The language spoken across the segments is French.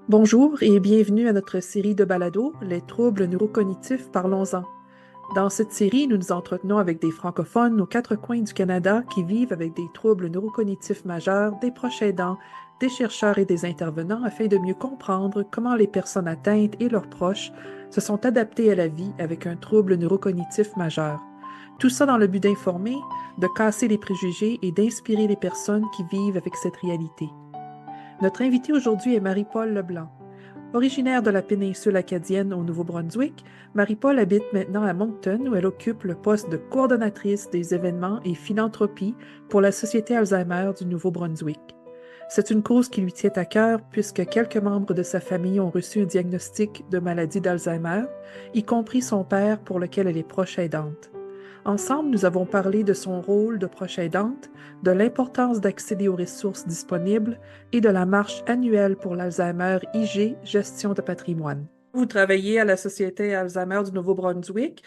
Bonjour et bienvenue à notre série de balados, Les troubles neurocognitifs, parlons-en. Dans cette série, nous nous entretenons avec des francophones aux quatre coins du Canada qui vivent avec des troubles neurocognitifs majeurs, des proches aidants, des chercheurs et des intervenants afin de mieux comprendre comment les personnes atteintes et leurs proches se sont adaptés à la vie avec un trouble neurocognitif majeur. Tout ça dans le but d'informer, de casser les préjugés et d'inspirer les personnes qui vivent avec cette réalité. Notre invitée aujourd'hui est Marie-Paul Leblanc. Originaire de la péninsule acadienne au Nouveau-Brunswick, Marie-Paul habite maintenant à Moncton où elle occupe le poste de coordonnatrice des événements et philanthropie pour la Société Alzheimer du Nouveau-Brunswick. C'est une cause qui lui tient à cœur puisque quelques membres de sa famille ont reçu un diagnostic de maladie d'Alzheimer, y compris son père pour lequel elle est proche aidante. Ensemble, nous avons parlé de son rôle de proche aidante, de l'importance d'accéder aux ressources disponibles et de la marche annuelle pour l'Alzheimer IG Gestion de patrimoine. Vous travaillez à la Société Alzheimer du Nouveau-Brunswick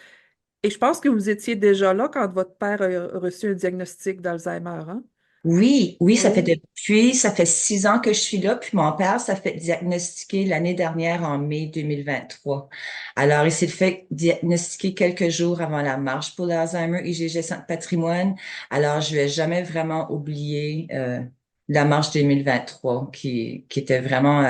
et je pense que vous étiez déjà là quand votre père a reçu un diagnostic d'Alzheimer, hein? Oui, oui, Oui. ça fait 6 ans que je suis là, puis mon père s'est fait diagnostiquer l'année dernière en mai 2023. Alors, il s'est fait diagnostiquer quelques jours avant la marche pour l'Alzheimer IgG Centre Patrimoine. Alors, je vais jamais vraiment oublier la marche 2023 qui était vraiment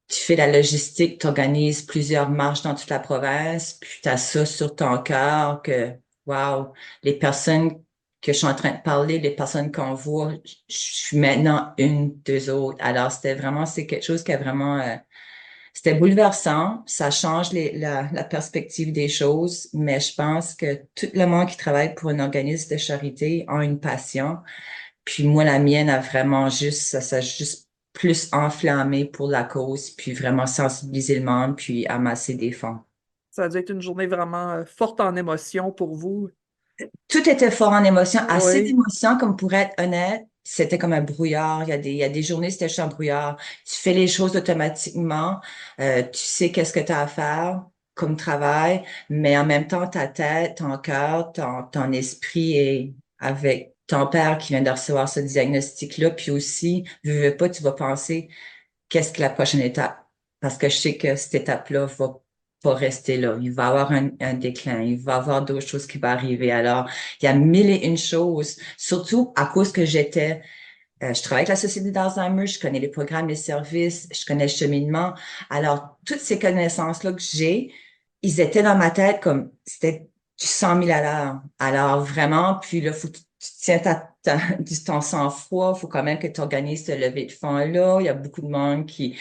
tu fais la logistique, tu organises plusieurs marches dans toute la province, puis tu as ça sur ton cœur que, wow, les personnes que je suis en train de parler, les personnes qu'on voit, je suis maintenant une d'eux autres. Alors, c'est quelque chose qui est vraiment, c'était bouleversant. Ça change la perspective des choses, mais je pense que tout le monde qui travaille pour un organisme de charité a une passion. Puis moi, la mienne a vraiment ça a juste plus enflammé pour la cause, puis vraiment sensibiliser le monde, puis amasser des fonds. Ça a dû être une journée vraiment forte en émotions pour vous. Tout était fort en émotion, assez Oui. d'émotions, comme pour être honnête. C'était comme un brouillard. Il y a des journées, c'était juste un brouillard. Tu fais les choses automatiquement. Tu sais qu'est-ce que tu as à faire comme travail, mais en même temps, ta tête, ton cœur, ton esprit est avec ton père qui vient de recevoir ce diagnostic-là. Puis aussi, veux pas, tu vas penser qu'est-ce que la prochaine étape? Parce que je sais que cette étape-là va pas rester là. Il va y avoir un déclin. Il va y avoir d'autres choses qui vont arriver. Alors, il y a mille et une choses, surtout à cause que je travaille avec la Société d'Alzheimer, je connais les programmes, les services, je connais le cheminement. Alors, toutes ces connaissances-là que j'ai, ils étaient dans ma tête comme, c'était du 100 000 à l'heure. Alors, vraiment, puis là, faut que tu tiens ton sang-froid, faut quand même que tu organises ce levée de fonds-là. Il y a beaucoup de monde qui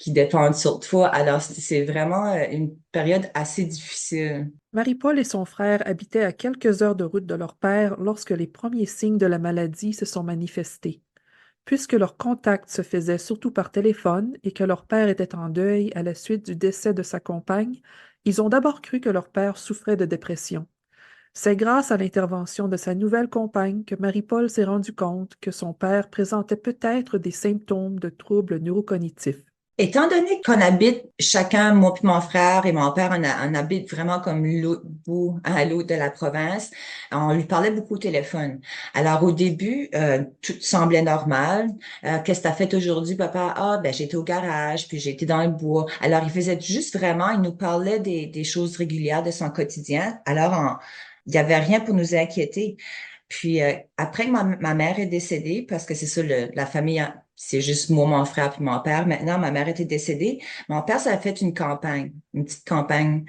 dépendent sur toi. Alors, c'est vraiment une période assez difficile. Marie-Paul et son frère habitaient à quelques heures de route de leur père lorsque les premiers signes de la maladie se sont manifestés. Puisque leur contact se faisait surtout par téléphone et que leur père était en deuil à la suite du décès de sa compagne, ils ont d'abord cru que leur père souffrait de dépression. C'est grâce à l'intervention de sa nouvelle compagne que Marie-Paul s'est rendu compte que son père présentait peut-être des symptômes de troubles neurocognitifs. Étant donné qu'on habite chacun, moi puis mon frère et mon père, on habite vraiment comme l'autre bout à l'autre de la province, on lui parlait beaucoup au téléphone. Alors au début, tout semblait normal. Qu'est-ce que t'as fait aujourd'hui, papa? Ah, ben j'étais au garage, puis j'étais dans le bois. Alors il faisait juste vraiment, il nous parlait des choses régulières de son quotidien. Alors il y avait rien pour nous inquiéter. Puis après que ma mère est décédée, parce que c'est ça, la famille, c'est juste moi, mon frère puis mon père. Maintenant, ma mère était décédée. Mon père, ça a fait une campagne, une petite campagne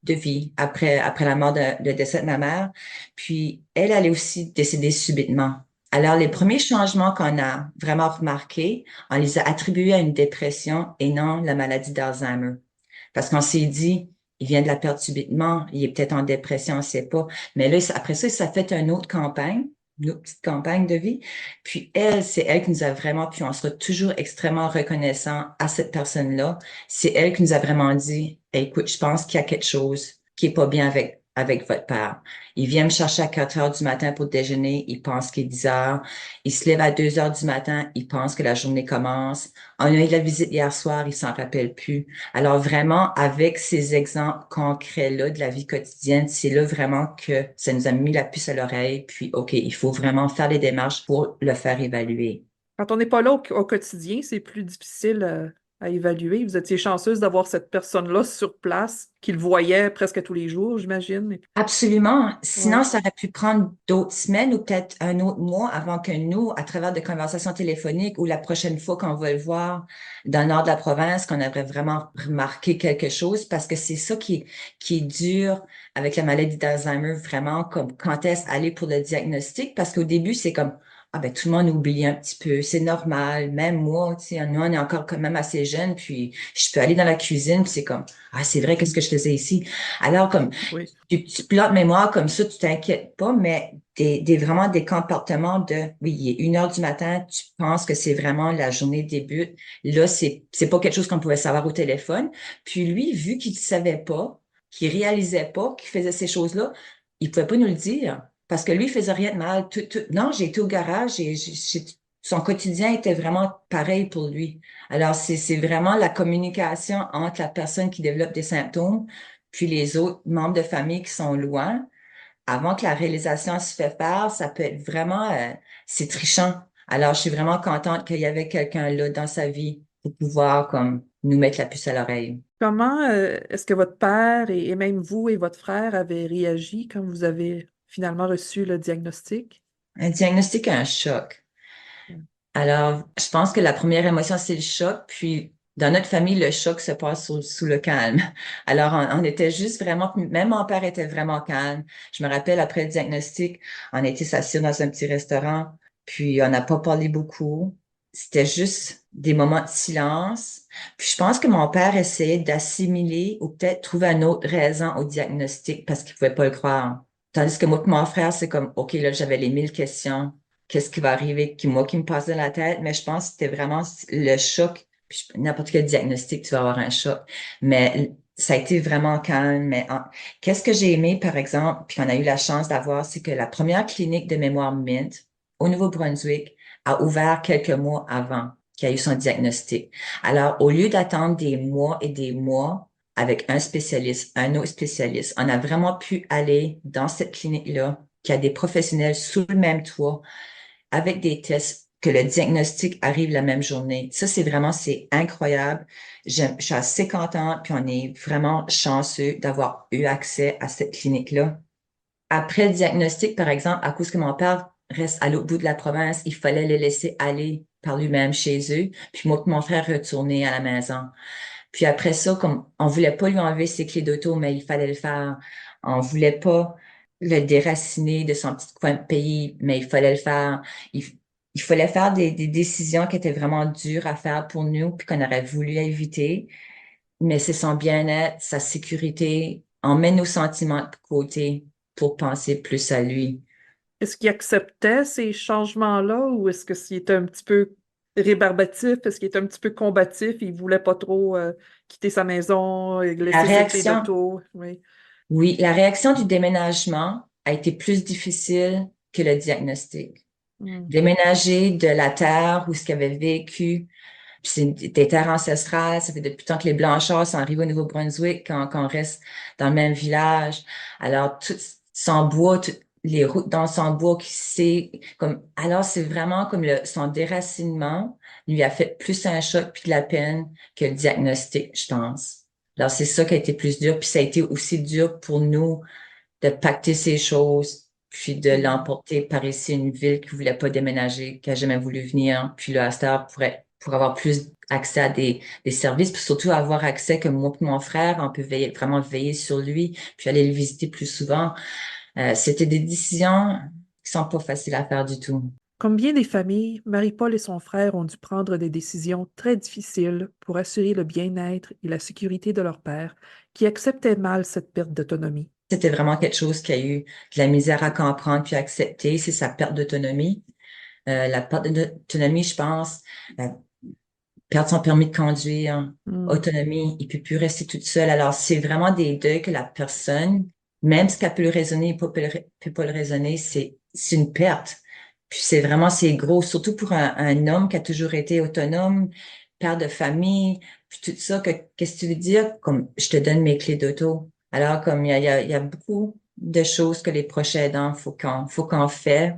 de vie après la mort le décès de ma mère. Puis elle est aussi décédée subitement. Alors, les premiers changements qu'on a vraiment remarqués, on les a attribués à une dépression et non la maladie d'Alzheimer. Parce qu'on s'est dit, il vient de la perdre subitement, il est peut-être en dépression, on ne sait pas. Mais là, après ça, ça a fait une autre campagne, une autre petite campagne de vie. Puis elle, c'est elle qui nous a vraiment, puis on sera toujours extrêmement reconnaissant à cette personne-là. C'est elle qui nous a vraiment dit, écoute, je pense qu'il y a quelque chose qui est pas bien avec votre père. Il vient me chercher à 4 heures du matin pour déjeuner, il pense qu'il est 10 heures. Il se lève à 2 heures du matin, il pense que la journée commence. On a eu la visite hier soir, il s'en rappelle plus. Alors vraiment, avec ces exemples concrets-là de la vie quotidienne, c'est là vraiment que ça nous a mis la puce à l'oreille. Puis, OK, il faut vraiment faire les démarches pour le faire évaluer. Quand on n'est pas là au quotidien, c'est plus difficile. à évaluer. Vous étiez chanceuse d'avoir cette personne-là sur place, qui le voyait presque tous les jours, j'imagine. Absolument. Sinon, Ouais. ça aurait pu prendre d'autres semaines ou peut-être un autre mois avant que nous, à travers des conversations téléphoniques ou la prochaine fois qu'on va le voir dans le nord de la province, qu'on aurait vraiment remarqué quelque chose parce que c'est ça qui est dur avec la maladie d'Alzheimer, vraiment, comme quand est-ce aller pour le diagnostic? Parce qu'au début, c'est comme, ah ben, tout le monde oublie un petit peu, c'est normal. Même moi, tu sais, nous, on est encore quand même assez jeunes, puis je peux aller dans la cuisine, puis c'est comme, ah, c'est vrai, qu'est-ce que je faisais ici? Alors, comme, Oui. tu pilotes mémoire comme ça, tu t'inquiètes pas, mais vraiment des comportements de, oui, il est 1 heure du matin, tu penses que c'est vraiment la journée débute. Là, c'est pas quelque chose qu'on pouvait savoir au téléphone. Puis lui, vu qu'il ne savait pas, qu'il réalisait pas qu'il faisait ces choses-là, il pouvait pas nous le dire. Parce que lui, il faisait rien de mal. Non, j'ai été au garage et son quotidien était vraiment pareil pour lui. Alors, c'est vraiment la communication entre la personne qui développe des symptômes puis les autres membres de famille qui sont loin, avant que la réalisation se fait faire, ça peut être vraiment, c'est trichant. Alors, je suis vraiment contente qu'il y avait quelqu'un là dans sa vie pour pouvoir comme nous mettre la puce à l'oreille. Comment est-ce que votre père et même vous et votre frère avez réagi quand vous avez finalement reçu le diagnostic? Un diagnostic, un choc. Alors, je pense que la première émotion, c'est le choc, puis dans notre famille, le choc se passe sous le calme. Alors, on était juste vraiment, même mon père était vraiment calme. Je me rappelle, après le diagnostic, on était s'asseoir dans un petit restaurant, puis on n'a pas parlé beaucoup. C'était juste des moments de silence. Puis je pense que mon père essayait d'assimiler ou peut-être trouver une autre raison au diagnostic parce qu'il pouvait pas le croire. Tandis que moi et mon frère, c'est comme, OK, là, j'avais les 1000 questions, qu'est-ce qui va arriver, qui me passe dans la tête, mais je pense que c'était vraiment le choc. Puis n'importe quel diagnostic, tu vas avoir un choc. Mais ça a été vraiment calme. Qu'est-ce que j'ai aimé, par exemple, puis qu'on a eu la chance d'avoir, c'est que la première clinique de mémoire MINT au Nouveau-Brunswick a ouvert quelques mois avant qu'il y a eu son diagnostic. Alors, au lieu d'attendre des mois et des mois avec un spécialiste, un autre spécialiste, on a vraiment pu aller dans cette clinique-là, qui a des professionnels sous le même toit, avec des tests, que le diagnostic arrive la même journée. Ça, c'est incroyable. Je suis assez contente, puis on est vraiment chanceux d'avoir eu accès à cette clinique-là. Après le diagnostic, par exemple, à cause que mon père reste à l'autre bout de la province, il fallait le laisser aller par lui-même chez eux, puis moi et mon frère retourner à la maison. Puis après ça, comme on voulait pas lui enlever ses clés d'auto, mais il fallait le faire. On voulait pas le déraciner de son petit coin de pays, mais il fallait le faire. Il, il fallait faire des décisions qui étaient vraiment dures à faire pour nous, puis qu'on aurait voulu éviter. Mais c'est son bien-être, sa sécurité. On met nos sentiments de côté pour penser plus à lui. Est-ce qu'il acceptait ces changements-là ou est-ce que s'il était un petit peu rébarbatif, est-ce qu'il était un petit peu combatif, il voulait pas trop quitter sa maison et La laisser ses clés réaction, d'auto? Oui. oui, la réaction du déménagement a été plus difficile que le diagnostic. Hmm. Déménager de la terre où ce qu'il avait vécu, puis c'est des terres ancestrales, ça fait depuis tant que les Blanchards sont arrivés au Nouveau-Brunswick, qu'on reste dans le même village. Alors, tout son bois, toutes les routes dans son bois, qui c'est comme, alors c'est vraiment comme son déracinement lui a fait plus un choc puis de la peine que le diagnostic, je pense. Alors, c'est ça qui a été plus dur, puis ça a été aussi dur pour nous de pacter ces choses, puis de Hmm. l'emporter par ici, une ville qui voulait pas déménager, qui a jamais voulu venir. Puis là, à cette heure, pour avoir plus accès à des services, puis surtout avoir accès que moi et mon frère, on peut vraiment veiller sur lui, puis aller le visiter plus souvent. C'était des décisions qui sont pas faciles à faire du tout. Comme bien des familles, Marie-Paul et son frère ont dû prendre des décisions très difficiles pour assurer le bien-être et la sécurité de leur père, qui acceptait mal cette perte d'autonomie. C'était vraiment quelque chose qui a eu de la misère à comprendre puis à accepter, c'est sa perte d'autonomie. La perte d'autonomie, je pense, euh, perdre son permis de conduire, Hmm. autonomie, il peut plus rester toute seule. Alors, c'est vraiment des deuils que la personne, même ce qu'elle peut le raisonner, peut pas le raisonner, c'est une perte. Puis c'est gros, surtout pour un homme qui a toujours été autonome, père de famille, puis tout ça, qu'est-ce que tu veux dire? Comme, je te donne mes clés d'auto. Alors, comme il y a beaucoup de choses que les proches aidants, faut qu'on fait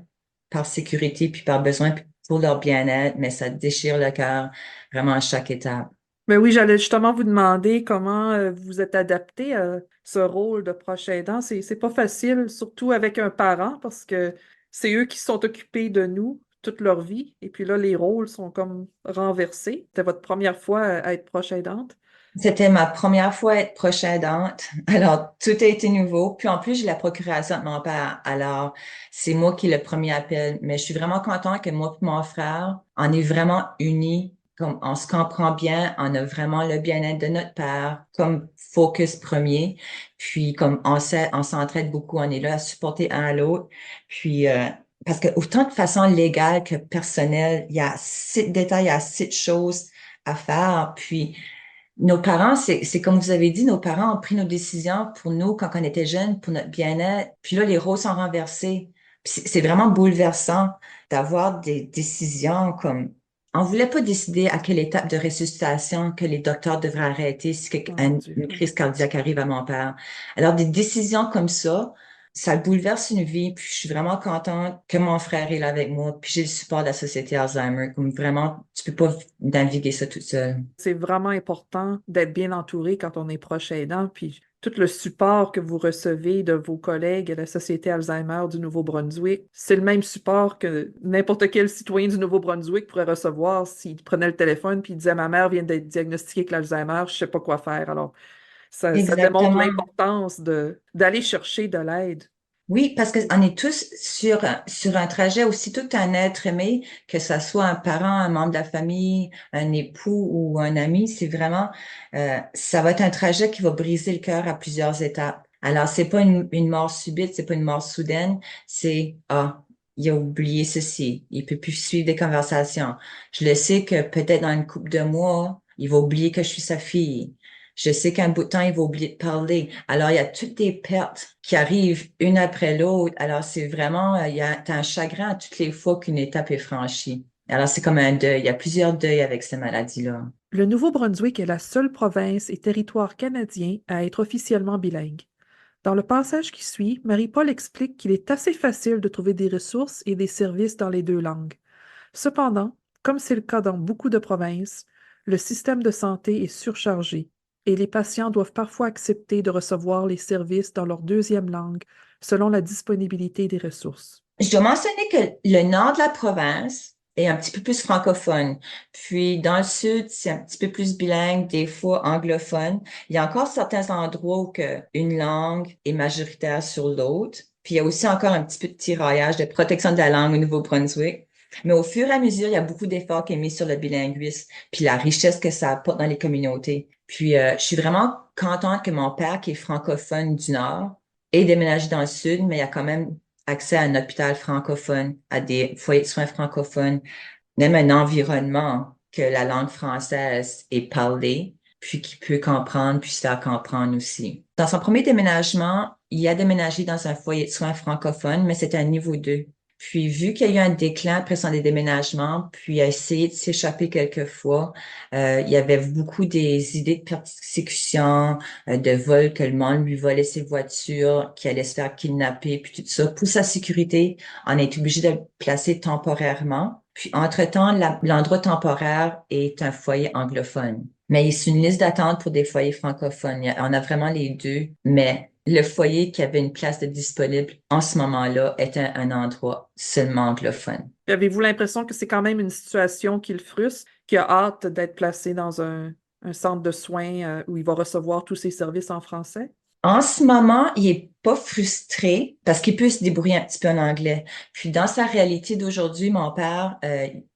par sécurité puis par besoin puis pour leur bien-être, mais ça déchire le cœur vraiment à chaque étape. Mais oui, j'allais justement vous demander comment vous êtes adapté à ce rôle de proche aidant. C'est pas facile, surtout avec un parent, parce que c'est eux qui se sont occupés de nous toute leur vie. Et puis là, les rôles sont comme renversés. C'était votre première fois à être proche aidante. C'était ma première fois à être proche aidante. Alors, tout a été nouveau. Puis en plus, j'ai la procuration de mon père. Alors, c'est moi qui ai le premier appel. Mais je suis vraiment contente que moi et mon frère, on est vraiment unis. Comme on se comprend bien, on a vraiment le bien-être de notre père comme focus premier. Puis comme on s'entraide beaucoup, on est là à supporter un à l'autre. Puis parce que autant de façon légale que personnelle, il y a assez de détails, il y a assez de choses à faire. Puis nos parents, c'est comme vous avez dit, nos parents ont pris nos décisions pour nous quand on était jeunes, pour notre bien-être. Puis là, les rôles sont renversés. Puis c'est vraiment bouleversant d'avoir des décisions comme... On voulait pas décider à quelle étape de ressuscitation que les docteurs devraient arrêter si Oh mon Dieu. une crise cardiaque arrive à mon père. Alors, des décisions comme ça bouleverse une vie. Puis je suis vraiment contente que mon frère est là avec moi. Puis j'ai le support de la Société Alzheimer. Comme vraiment, tu peux pas naviguer ça toute seule. C'est vraiment important d'être bien entouré quand on est proche aidant, puis tout le support que vous recevez de vos collègues à la Société Alzheimer du Nouveau-Brunswick, c'est le même support que n'importe quel citoyen du Nouveau-Brunswick pourrait recevoir s'il prenait le téléphone puis il disait ma mère vient d'être diagnostiquée avec l'Alzheimer, je sais pas quoi faire. Alors, ça démontre Exactement. l'importance d'aller chercher de l'aide. Oui, parce qu'on est tous sur un trajet, aussitôt que tu as un être aimé, que ça soit un parent, un membre de la famille, un époux ou un ami, c'est vraiment, ça va être un trajet qui va briser le cœur à plusieurs étapes. Alors, c'est pas une mort subite, c'est pas une mort soudaine, c'est, ah, il a oublié ceci, il peut plus suivre des conversations. Je le sais que peut-être dans une couple de mois, il va oublier que je suis sa fille. Je sais qu'un bout de temps, il va oublier de parler. Alors, il y a toutes des pertes qui arrivent une après l'autre. Alors, c'est vraiment, t'as un chagrin à toutes les fois qu'une étape est franchie. Alors, c'est comme un deuil. Il y a plusieurs deuils avec ces maladies-là. Le Nouveau-Brunswick est la seule province et territoire canadien à être officiellement bilingue. Dans le passage qui suit, Marie-Paul explique qu'il est assez facile de trouver des ressources et des services dans les deux langues. Cependant, comme c'est le cas dans beaucoup de provinces, le système de santé est surchargé et les patients doivent parfois accepter de recevoir les services dans leur deuxième langue selon la disponibilité des ressources. Je dois mentionner que le nord de la province est un petit peu plus francophone. Puis dans le sud, c'est un petit peu plus bilingue, des fois anglophone. Il y a encore certains endroits où une langue est majoritaire sur l'autre. Puis il y a aussi encore un petit peu de tiraillage, de protection de la langue au Nouveau-Brunswick. Mais au fur et à mesure, il y a beaucoup d'efforts qui est mis sur le bilinguisme, puis la richesse que ça apporte dans les communautés. Puis je suis vraiment contente que mon père, qui est francophone du Nord, ait déménagé dans le Sud, mais il y a quand même accès à un hôpital francophone, à des foyers de soins francophones, même un environnement que la langue française est parlée, puis qui peut comprendre, puis se faire comprendre aussi. Dans son premier déménagement, il a déménagé dans un foyer de soins francophone, mais c'était un niveau 2. Puis, vu qu'il y a eu un déclin après son déménagement, puis il a essayé de s'échapper quelques fois, il y avait beaucoup des idées de persécution, de vol, que le monde lui volait ses voitures, qu'il allait se faire kidnapper, puis tout ça. Pour sa sécurité, on est obligé de le placer temporairement. Puis, entre-temps, l'endroit temporaire est un foyer anglophone. Mais c'est une liste d'attente pour des foyers francophones. On a vraiment les deux, mais le foyer qui avait une place de disponible en ce moment-là était un endroit seulement anglophone. Avez-vous l'impression que c'est quand même une situation qui le frustre, qui a hâte d'être placé dans un centre de soins où il va recevoir tous ses services en français? En ce moment, il est pas frustré parce qu'il peut se débrouiller un petit peu en anglais. Puis dans sa réalité d'aujourd'hui, mon père,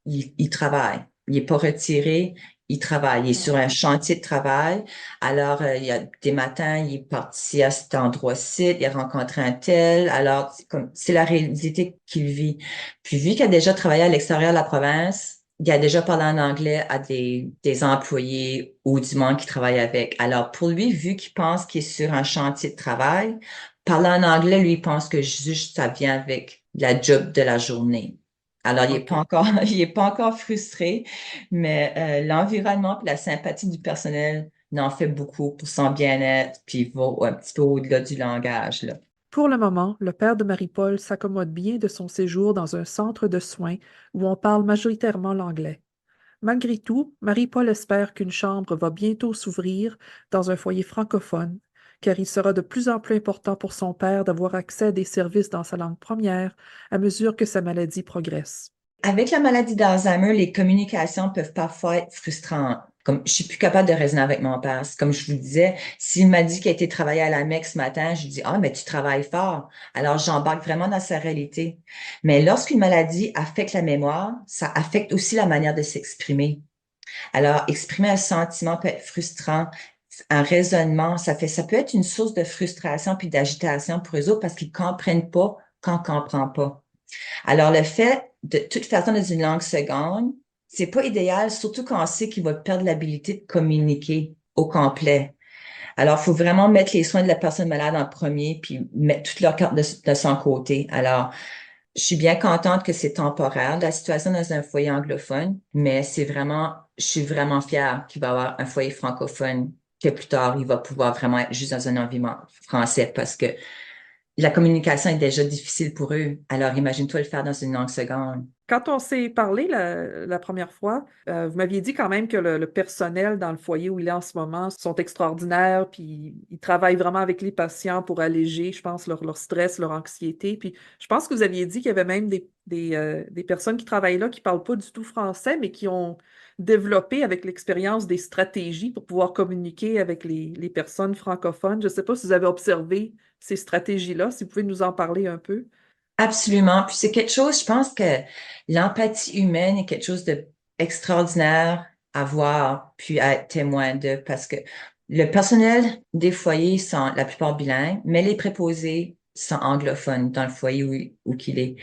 il travaille. Il est pas retiré, il travaille. Il est sur un chantier de travail. Alors, il y a des matins, il est parti à cet endroit-ci, il a rencontré un tel. Alors, c'est la réalité qu'il vit. Puis vu qu'il a déjà travaillé à l'extérieur de la province, il a déjà parlé en anglais à des employés ou du monde qui travaille avec. Alors, pour lui, vu qu'il pense qu'il est sur un chantier de travail, parler en anglais, lui, il pense que juste ça vient avec la job de la journée. Alors, il est pas OK. encore, il est pas encore frustré, mais l'environnement et la sympathie du personnel n'en fait beaucoup pour son bien-être, puis il va un petit peu au-delà du langage, là. Pour le moment, le père de Marie-Paul s'accommode bien de son séjour dans un centre de soins où on parle majoritairement l'anglais. Malgré tout, Marie-Paul espère qu'une chambre va bientôt s'ouvrir dans un foyer francophone, car il sera de plus en plus important pour son père d'avoir accès à des services dans sa langue première à mesure que sa maladie progresse. Avec la maladie d'Alzheimer, les communications peuvent parfois être frustrantes. Comme je suis plus capable de raisonner avec mon père. C'est comme je vous disais, s'il m'a dit qu'il a été travailler à la Mecque ce matin, je lui dis, ah, mais tu travailles fort. Alors, j'embarque vraiment dans sa réalité. Mais lorsqu'une maladie affecte la mémoire, ça affecte aussi la manière de s'exprimer. Alors, exprimer un sentiment peut être frustrant. Un raisonnement, ça peut être une source de frustration puis d'agitation pour eux autres parce qu'ils comprennent pas quand on comprend pas. Alors, le fait de toute façon dans une langue seconde, c'est pas idéal, surtout quand on sait qu'il va perdre l'habilité de communiquer au complet. Alors, il faut vraiment mettre les soins de la personne malade en premier, puis mettre toutes leurs cartes de son côté. Alors, je suis bien contente que c'est temporaire, la situation dans un foyer anglophone, mais je suis vraiment fière qu'il va y avoir un foyer francophone, que plus tard, il va pouvoir vraiment être juste dans un environnement français parce que la communication est déjà difficile pour eux. Alors, imagine-toi le faire dans une langue seconde. Quand on s'est parlé la première fois, vous m'aviez dit quand même que le personnel dans le foyer où il est en ce moment sont extraordinaires, puis ils travaillent vraiment avec les patients pour alléger, je pense, leur stress, leur anxiété. Puis je pense que vous aviez dit qu'il y avait même des personnes qui travaillent là qui parlent pas du tout français, mais qui ont développé avec l'expérience des stratégies pour pouvoir communiquer avec les personnes francophones. Je ne sais pas si vous avez observé ces stratégies-là, si vous pouvez nous en parler un peu. Absolument. Puis c'est quelque chose, je pense que l'empathie humaine est quelque chose de extraordinaire à voir, puis à être témoin de, parce que le personnel des foyers sont la plupart bilingues, mais les préposés sont anglophones dans le foyer où qu'il est.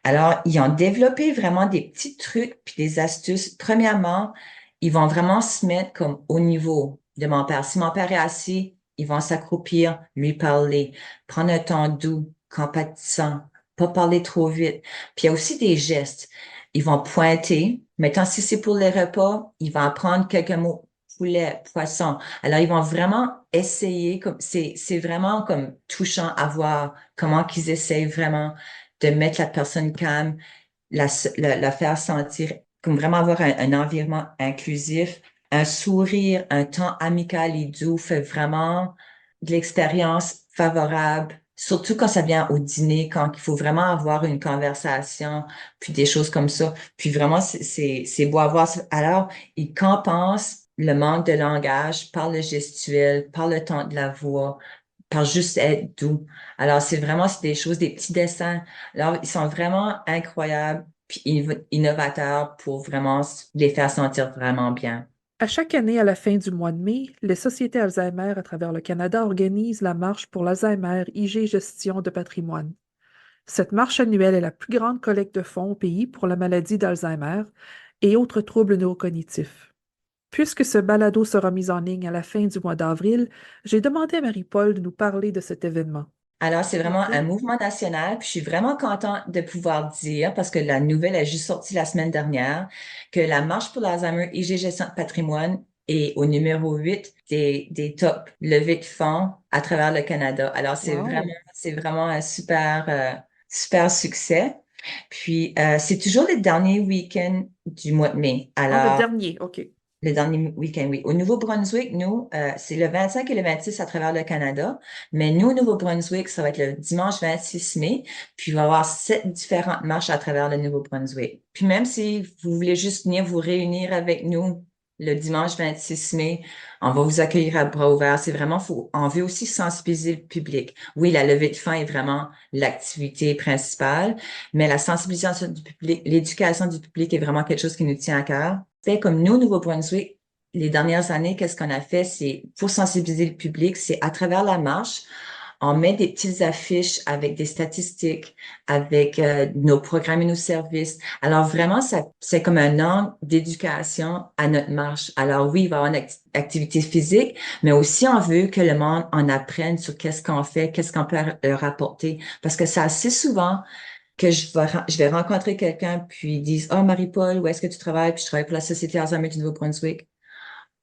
Alors, ils ont développé vraiment des petits trucs puis des astuces. Premièrement, ils vont vraiment se mettre comme au niveau de mon père. Si mon père est assis, ils vont s'accroupir, lui parler, prendre un ton doux, compatissant, pas parler trop vite. Puis il y a aussi des gestes. Ils vont pointer. Maintenant, si c'est pour les repas, ils vont apprendre quelques mots. Poulet, poisson. Alors, ils vont vraiment essayer, comme c'est vraiment comme touchant à voir comment qu'ils essayent vraiment de mettre la personne calme, la faire sentir, comme vraiment avoir un environnement inclusif, un sourire, un temps amical et doux fait vraiment de l'expérience favorable, surtout quand ça vient au dîner, quand il faut vraiment avoir une conversation, puis des choses comme ça. Puis vraiment, c'est beau à voir. Alors, ils compensent le manque de langage par le gestuel, par le ton de la voix, par juste être doux. Alors, c'est des choses, des petits dessins. Alors, ils sont vraiment incroyables puis innovateurs pour vraiment les faire sentir vraiment bien. À chaque année, à la fin du mois de mai, les sociétés Alzheimer à travers le Canada organisent la marche pour l'Alzheimer IG Gestion de patrimoine. Cette marche annuelle est la plus grande collecte de fonds au pays pour la maladie d'Alzheimer et autres troubles neurocognitifs. Puisque ce balado sera mis en ligne à la fin du mois d'avril, j'ai demandé à Marie-Paul de nous parler de cet événement. Alors, c'est S'il vous vraiment un plaît. mouvement national, puis je suis vraiment contente de pouvoir dire, parce que la nouvelle est juste sortie la semaine dernière, que la Marche pour l'Alzheimer IG Gestion de patrimoine est au numéro 8 des top levées de fonds à travers le Canada. Alors, Wow. c'est vraiment un super succès. Puis, c'est toujours le dernier week-end du mois de mai. Ah, le Alors, dernier, OK. le dernier week-end, oui. Au Nouveau-Brunswick, nous, c'est le 25 et le 26 à travers le Canada. Mais nous, au Nouveau-Brunswick, ça va être le dimanche 26 mai. Puis, il va y avoir 7 différentes marches à travers le Nouveau-Brunswick. Puis, même si vous voulez juste venir vous réunir avec nous le dimanche 26 mai, on va vous accueillir à bras ouverts. C'est vraiment, on veut aussi sensibiliser le public. Oui, la levée de fonds est vraiment l'activité principale, mais la sensibilisation du public, l'éducation du public est vraiment quelque chose qui nous tient à cœur. Fait comme nous, au Nouveau-Brunswick, les dernières années, qu'est-ce qu'on a fait? C'est pour sensibiliser le public, c'est à travers la marche, on met des petites affiches avec des statistiques, avec nos programmes et nos services. Alors vraiment, c'est comme un angle d'éducation à notre marche. Alors oui, il va y avoir une activité physique, mais aussi on veut que le monde en apprenne sur qu'est-ce qu'on fait, qu'est-ce qu'on peut leur apporter. Parce que c'est assez souvent que je vais rencontrer quelqu'un, puis ils disent, oh, Marie-Paul, où est-ce que tu travailles? Puis je travaille pour la Société Alzheimer du Nouveau-Brunswick.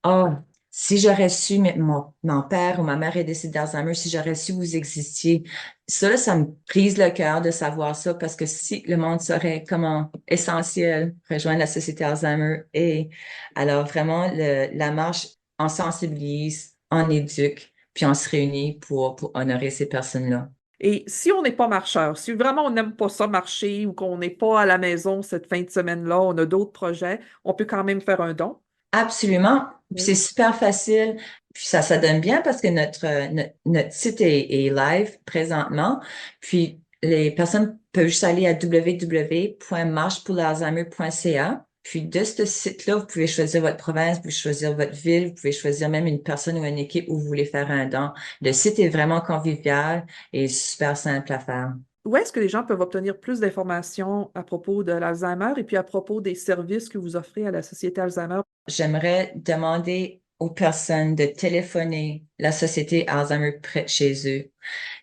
Oh, Si j'aurais su, mon père ou ma mère est décédé d'Alzheimer, si j'aurais su vous existiez, ça, là, ça me brise le cœur de savoir ça parce que si le monde saurait comment essentiel rejoindre la Société Alzheimer est, alors vraiment, la marche, on sensibilise, on éduque, puis on se réunit pour honorer ces personnes-là. Et si on n'est pas marcheur, si vraiment on n'aime pas ça marcher ou qu'on n'est pas à la maison cette fin de semaine-là, on a d'autres projets, on peut quand même faire un don. Absolument. Puis Oui. c'est super facile. Puis ça donne bien parce que notre site est live présentement. Puis les personnes peuvent juste aller à www.marchepourlalzheimer.ca. Puis de ce site-là, vous pouvez choisir votre province, vous pouvez choisir votre ville, vous pouvez choisir même une personne ou une équipe où vous voulez faire un don. Le site est vraiment convivial et super simple à faire. Où est-ce que les gens peuvent obtenir plus d'informations à propos de l'Alzheimer et puis à propos des services que vous offrez à la Société Alzheimer? J'aimerais demander aux personnes de téléphoner la Société Alzheimer près de chez eux.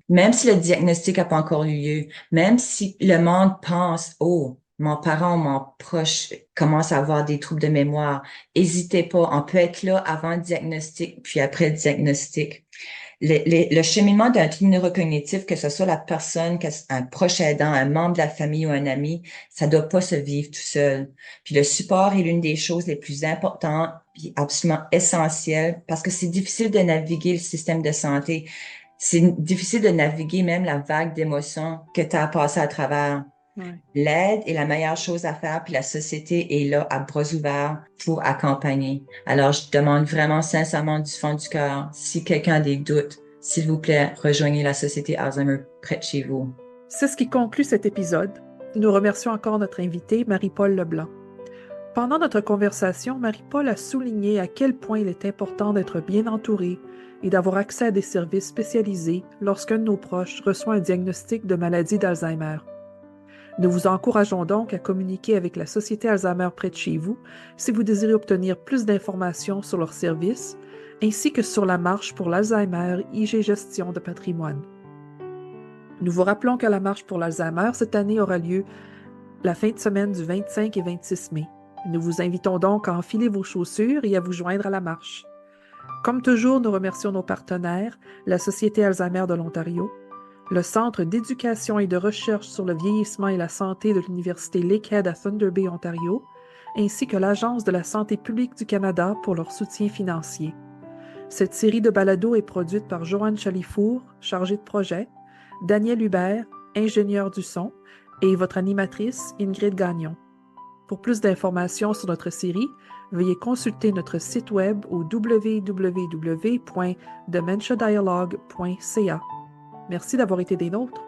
Même si le diagnostic n'a pas encore eu lieu, même si le monde pense, oh, mon parent ou mon proche commence à avoir des troubles de mémoire, n'hésitez pas, on peut être là avant le diagnostic, puis après le diagnostic. Le cheminement d'un trouble neurocognitif, que ce soit la personne, un proche aidant, un membre de la famille ou un ami, ça doit pas se vivre tout seul. Puis le support est l'une des choses les plus importantes, puis absolument essentielles, parce que c'est difficile de naviguer le système de santé. C'est difficile de naviguer même la vague d'émotions que tu as à passer à travers. Ouais. L'aide est la meilleure chose à faire, puis la société est là à bras ouverts pour accompagner. Alors, je demande vraiment sincèrement du fond du cœur, si quelqu'un a des doutes, s'il vous plaît, rejoignez la Société Alzheimer près de chez vous. C'est ce qui conclut cet épisode. Nous remercions encore notre invitée, Marie-Paul Leblanc. Pendant notre conversation, Marie-Paul a souligné à quel point il est important d'être bien entouré et d'avoir accès à des services spécialisés lorsqu'un de nos proches reçoit un diagnostic de maladie d'Alzheimer. Nous vous encourageons donc à communiquer avec la Société Alzheimer près de chez vous si vous désirez obtenir plus d'informations sur leurs services, ainsi que sur la marche pour l'Alzheimer IG Gestion de patrimoine. Nous vous rappelons que la marche pour l'Alzheimer cette année aura lieu la fin de semaine du 25 et 26 mai. Nous vous invitons donc à enfiler vos chaussures et à vous joindre à la marche. Comme toujours, nous remercions nos partenaires, la Société Alzheimer de l'Ontario, le Centre d'éducation et de recherche sur le vieillissement et la santé de l'Université Lakehead à Thunder Bay, Ontario, ainsi que l'Agence de la santé publique du Canada pour leur soutien financier. Cette série de balados est produite par Joanne Chalifour, chargée de projet, Daniel Hubert, ingénieur du son, et votre animatrice Ingrid Gagnon. Pour plus d'informations sur notre série, veuillez consulter notre site web au www.dementiadialogue.ca. Merci d'avoir été des nôtres.